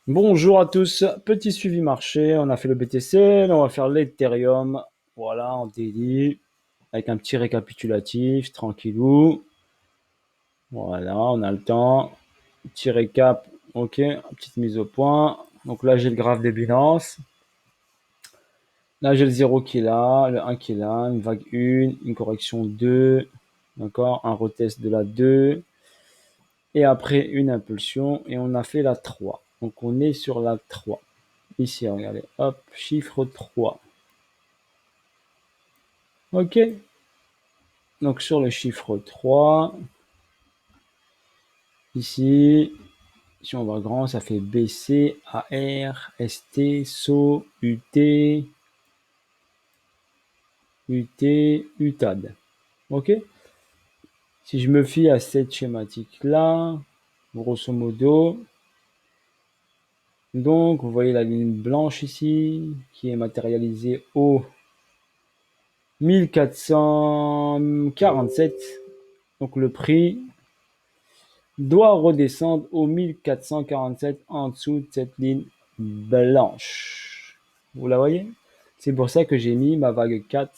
Bonjour à tous, petit suivi marché, on a fait le BTC, là on va faire l'Ethereum, voilà, en daily, avec un petit récapitulatif, tranquillou, voilà, on a le temps, petit récap, ok, petite mise au point, donc là j'ai le graphe des bilances, là j'ai le 0 qui est là, le 1 qui est là, une vague 1, une correction 2, d'accord, un retest de la 2, et après une impulsion, et on a fait la 3, donc on est sur la 3. Ici, regardez, hop, chiffre 3. Ok, donc sur le chiffre 3, ici, si on va grand, ça fait BC, AR, ST, SO, UT, UT, UTAD. Ok, si je me fie à cette schématique-là, grosso modo, donc vous voyez la ligne blanche ici, qui est matérialisée au 1447. Donc le prix doit redescendre au 1447 en dessous de cette ligne blanche. Vous la voyez? C'est pour ça que j'ai mis ma vague 4,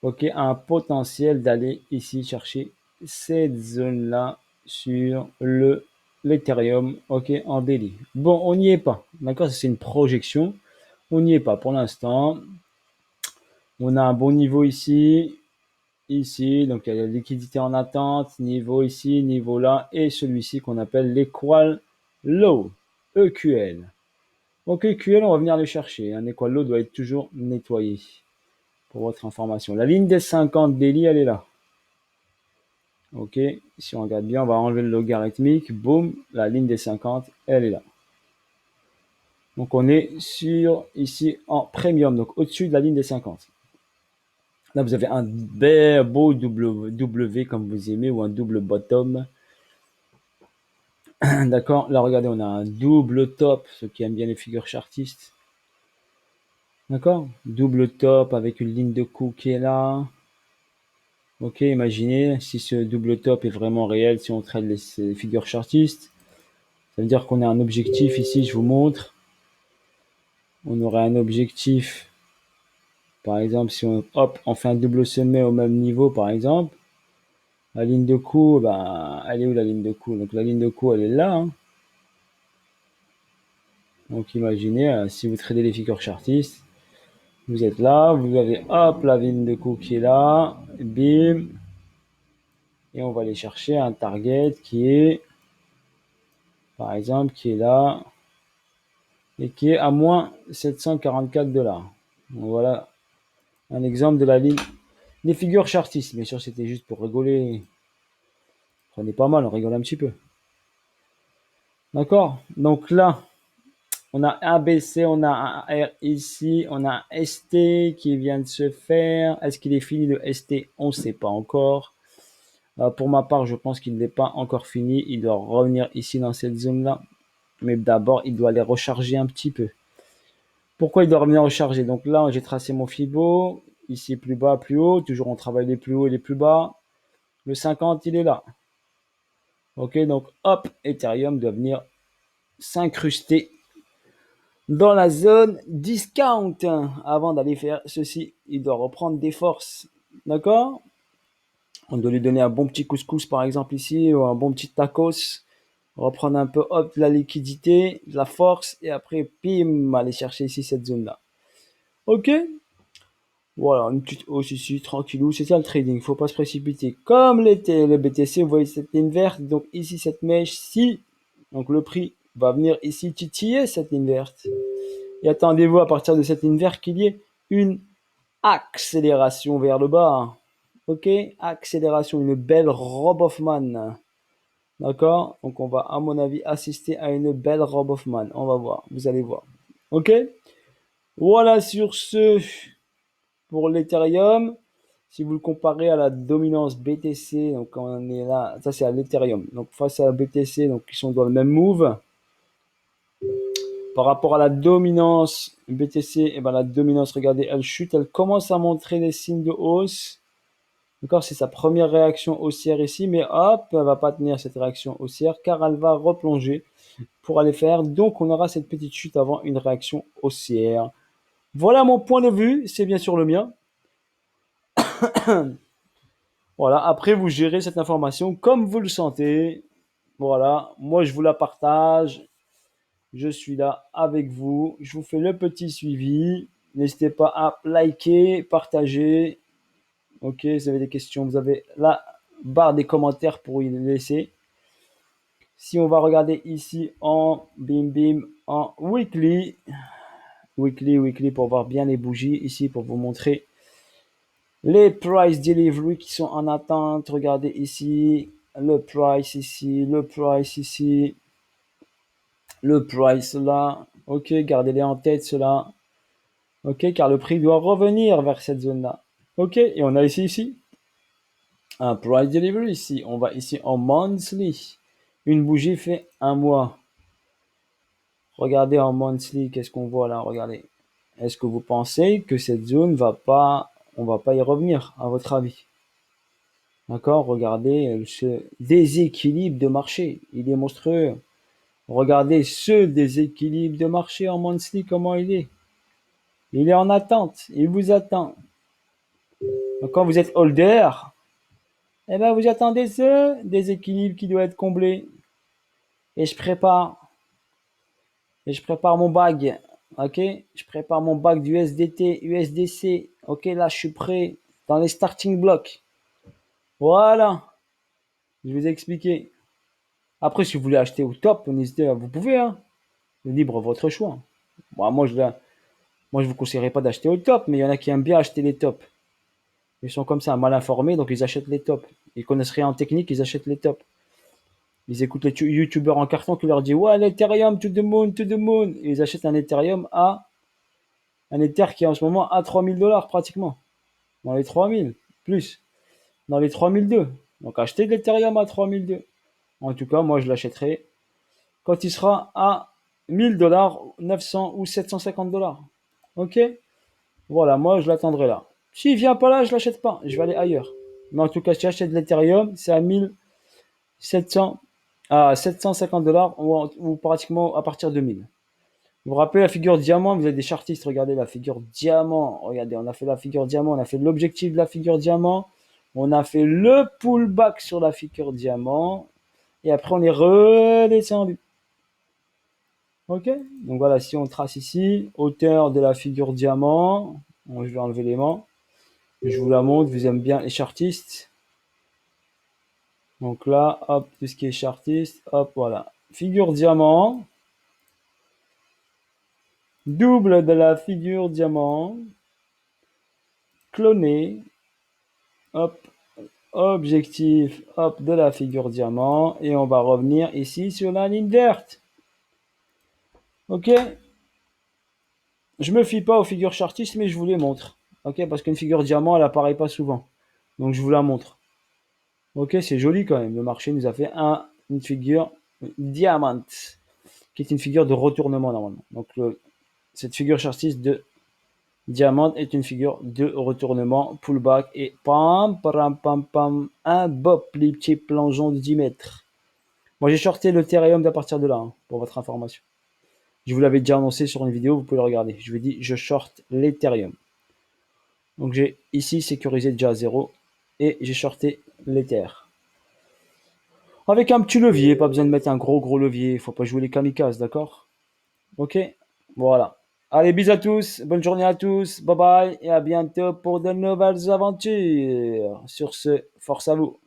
ok, à un potentiel d'aller ici chercher cette zone-là sur l'Ethereum, ok, en daily. Bon, on n'y est pas, d'accord? C'est une projection. On n'y est pas pour l'instant. On a un bon niveau ici, ici, donc il y a la liquidité en attente, niveau ici, niveau là, et celui-ci qu'on appelle l'equal low, EQL. Donc EQL, on va venir le chercher. Un equal low doit être toujours nettoyé, pour votre information. La ligne des 50 daily, elle est là. Ok, si on regarde bien, on va enlever le logarithmique, boum, la ligne des 50, elle est là. Donc on est sur, ici, en premium, donc au-dessus de la ligne des 50. Là, vous avez un beau W comme vous aimez, ou un double bottom. D'accord. Là, regardez, on a un double top, ceux qui aiment bien les figures chartistes. D'accord. Double top avec une ligne de coup qui est là. Ok, imaginez si ce double top est vraiment réel, si on traite ces figures chartistes. Ça veut dire qu'on a un objectif ici, je vous montre. On aurait un objectif, par exemple, si on, hop, on fait un double sommet au même niveau, par exemple. La ligne de coup, bah, elle est où la ligne de coup? Donc la ligne de coup, elle est là, hein. Donc imaginez, si vous tradez les figures chartistes, vous êtes là, vous avez hop la ligne de coup qui est là, bim, et on va aller chercher un target qui est, par exemple, qui est là, et qui est à moins 744 $. Donc voilà un exemple de la ligne des figures chartistes. Bien sûr, c'était juste pour rigoler. Prenez pas mal, on rigole un petit peu. D'accord. Donc là, on a un ABC, on a un R ici, on a un ST qui vient de se faire. Est-ce qu'il est fini le ST? On ne sait pas encore. Pour ma part, je pense qu'il n'est pas encore fini. Il doit revenir ici dans cette zone-là. Mais d'abord, il doit aller recharger un petit peu. Pourquoi il doit revenir recharger? Donc là, j'ai tracé mon Fibo. Ici, plus bas, plus haut. Toujours, on travaille les plus hauts et les plus bas. Le 50, il est là. Ok, donc hop, Ethereum doit venir s'incruster dans la zone discount. Avant d'aller faire ceci, il doit reprendre des forces. D'accord? On doit lui donner un bon petit couscous, par exemple, ici, ou un bon petit tacos. Reprendre un peu, hop, de la liquidité, de la force, et après, pim, aller chercher ici cette zone-là. Ok? Voilà, une petite hausse ici, tranquillou. C'est ça le trading, faut pas se précipiter. Comme l'était le BTC, vous voyez cette ligne verte, donc ici cette mèche-ci, donc le prix va venir ici titiller cette ligne verte. Et attendez-vous à partir de cette ligne verte qu'il y ait une accélération vers le bas. Ok, accélération, une belle robe Hoffman. D'accord. Donc on va à mon avis assister à une belle robe Hoffman. On va voir, vous allez voir. Ok. Voilà sur ce pour l'Ethereum. Si vous le comparez à la dominance BTC, donc quand on est là, ça c'est à l'Ethereum. Donc face à la BTC, donc ils sont dans le même move. Par rapport à la dominance BTC, et ben la dominance, regardez, elle chute, elle commence à montrer des signes de hausse. D'accord, c'est sa première réaction haussière ici, mais hop, elle va pas tenir cette réaction haussière car elle va replonger pour aller faire. Donc, on aura cette petite chute avant une réaction haussière. Voilà mon point de vue, c'est bien sûr le mien. Voilà, après, vous gérez cette information comme vous le sentez. Voilà, moi, je vous la partage. Je suis là avec vous. Je vous fais le petit suivi. N'hésitez pas à liker, partager. Ok, vous avez des questions, vous avez la barre des commentaires pour y laisser. Si on va regarder ici en en weekly pour voir bien les bougies ici pour vous montrer les price delivery qui sont en attente. Regardez ici, le price ici, le price ici, le price là. Ok, gardez-les en tête cela. Ok, car le prix doit revenir vers cette zone-là. Ok, et on a ici un price delivery ici. On va ici en monthly. Une bougie fait un mois. Regardez en monthly, qu'est-ce qu'on voit là? Regardez. Est-ce que vous pensez que cette zone on va pas y revenir, à votre avis? D'accord? Regardez ce déséquilibre de marché. Il est monstrueux. Regardez ce déséquilibre de marché en monthly, comment il est. Il est en attente. Il vous attend. Donc, quand vous êtes holder, eh ben, vous attendez ce déséquilibre qui doit être comblé. Et je prépare mon bag. Ok? Je prépare mon bag du SDT, USDC. Ok, là, je suis prêt dans les starting blocks. Voilà. Je vous ai expliqué. Après, si vous voulez acheter au top, n'hésitez pas, vous pouvez, hein. Libre votre choix. Bon, moi, je vous conseillerais pas d'acheter au top, mais il y en a qui aiment bien acheter les tops. Ils sont comme ça, mal informés, donc ils achètent les tops. Ils connaissent rien en technique, ils achètent les tops. Ils écoutent les youtubeurs en carton qui leur disent ouais, l'Ethereum to the moon, to the moon. Et ils achètent un Ethereum un Ether qui est en ce moment à 3000 $ pratiquement. Dans les 3000, plus. Dans les 3002. Donc achetez de l'Ethereum à 3002. En tout cas, moi je l'achèterai quand il sera à 1000 $, 900 ou 750 $. Ok? Voilà, moi je l'attendrai là. S'il vient pas là, je l'achète pas. Je vais aller ailleurs. Mais en tout cas, si j'achète de l'Ethereum, c'est à 1700 à 750 $ ou pratiquement à partir de 1000. Vous vous rappelez la figure diamant, vous avez des chartistes, regardez la figure diamant. Regardez, on a fait la figure diamant, on a fait l'objectif de la figure diamant, on a fait le pullback sur la figure diamant, et après on est redescendu. Ok? Donc voilà, si on trace ici, hauteur de la figure diamant, je vais enlever l'aimant, je vous la montre, vous aimez bien les chartistes. Donc là, hop, tout ce qui est chartiste, hop, voilà. Figure diamant, double de la figure diamant, cloné, hop, objectif, hop, de la figure diamant, et on va revenir ici sur la ligne verte. Ok? Je me fie pas aux figures chartistes, mais je vous les montre. Ok? Parce qu'une figure diamant, elle apparaît pas souvent. Donc je vous la montre. Ok? C'est joli quand même. Le marché nous a fait une figure diamant, qui est une figure de retournement normalement. Donc cette figure chartiste de diamant est une figure de retournement, pullback et pam, pam, pam, pam, un bop, les petits plongeons de 10 mètres. Moi, j'ai shorté l'Ethereum à partir de là, hein, pour votre information. Je vous l'avais déjà annoncé sur une vidéo, vous pouvez le regarder. Je vous ai dit, je short l'Ethereum. Donc, j'ai ici sécurisé déjà à 0 et j'ai shorté l'Ether. Avec un petit levier, pas besoin de mettre un gros levier. Il faut pas jouer les kamikazes, d'accord? Ok? Voilà. Allez, bisous à tous, bonne journée à tous, bye bye et à bientôt pour de nouvelles aventures. Sur ce, force à vous.